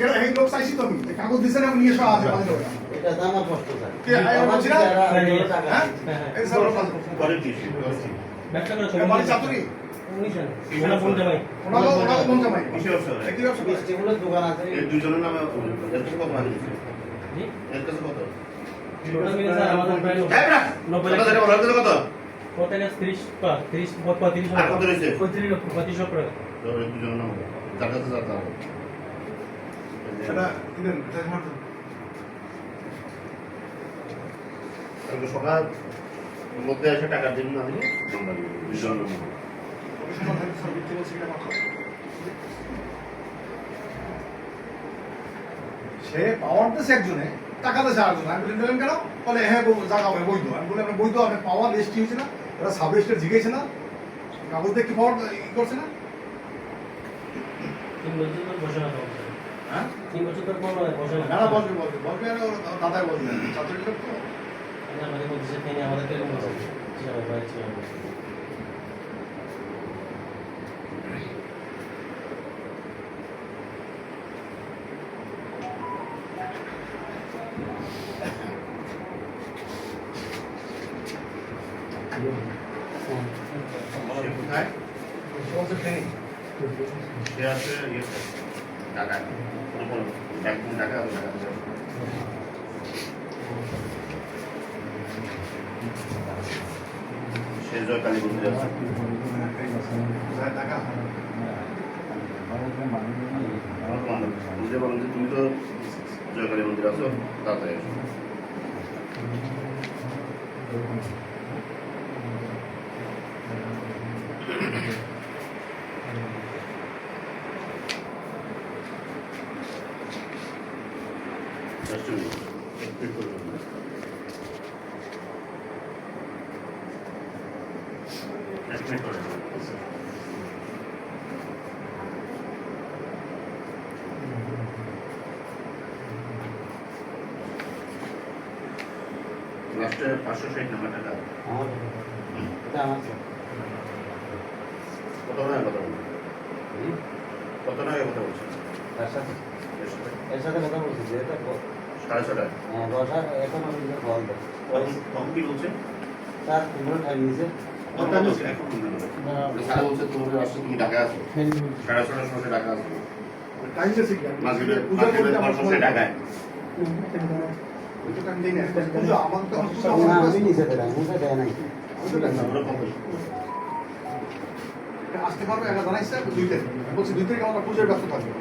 সেটা এই লোক চাইছি তো আমি কাগজ দিছে না নিয়ে এসো আছে আমাদের লোক এটা তো আমার কষ্ট স্যার কে আই বলছি না হ্যাঁ এই স্যার করে দিয়েছি ব্যবসা করে এই বাড়ি চাতুরি ওনা ফোন জামাই ওনাকে কোন জামাই কিসের ব্যবসা করে? একই ব্যবসা করে? মিষ্টিগুলোর দোকান আছে এই দুজনের নামে এর কাছে কত মাল দিয়েছে? জি এর কাছে কত? টোটাল মিলে স্যার আমাদের প্রায় হ্যাঁ ব্রা 90 কত টাকা বলার কাছে কত? কত না 30 35 আর কত রয়েছে? 35 লক্ষ টাকা তো এই দুজনের নাম যার কাছে যাতা হবে সেটা দিবেন কালকে সকাল মধ্যে এসে টাকা দিন না দিলে আমরা দিব দুজনের নাম প্রফেশনাল হেল্প স্যার বিক্রি বলছি কিনা কথা সে পাওয়ার দিছে একজনে টাকা দিছে আরেকজন আমি বলি দিলেন কেন বলে হ্যাঁ জায়গা হবে বৈধ আমি বলি আপনার বৈধ আপনি পাওয়ার রেজিস্ট্রি হয়েছে না ওরা সাব রেজিস্ট্রি জিজ্ঞেসে না কাগজ দিয়ে কি পাওয়ার করছে না 3 বছর ধরে বসে না তো হ্যাঁ 3 বছর ধরে কোনো বসে না না বলবে আর দাদাই বলবে ছাত্রী লোক তো আমাদের মধ্যে সে তিনি আমাদের থেকে বলছে জি আমার ভাই ছিল সে কোথায়? সমস্ত ট্রেনিং সে আছে ইয়েতে ঢাকায় একদিন ঢাকা আছে ঢাকা সে জয়কালী মন্দির আছে টাকা বুঝতে পারলাম যে তুমি তো জয়কালী মন্দির আছো তাড়াতাড়ি আসো Just a minute. লাস্টে 560 নাম্বার টাকা আমার এটা আমার স্যার কত টাকা কথা বলছেন কত টাকা কথা বলছেন তার সাথে এর সাথে এর সাথে কথা বলছি যে এটা 650 টাকা বসা এখন আমি বল দেব কম কি বলছে স্যার পুরো টাইম নিছে কত বলছে এখন সারা বলছে তোমাদের আসছে তুমি ঢাকা আছো 650 সময় ঢাকা আছো টাইম দিয়েছে কি মাঝে পূজা করতে আমার সময় ঢাকায় ওই তো টাইম দেই না পূজা আমার তো পূজা না আমার আমি নিছে দেয় মুখে দেয় নাই আসতে পারবে একটা জানাইছে 2 তারিখ বলছি 2 তারিখ আমার পূজার ব্যস্ত থাকবে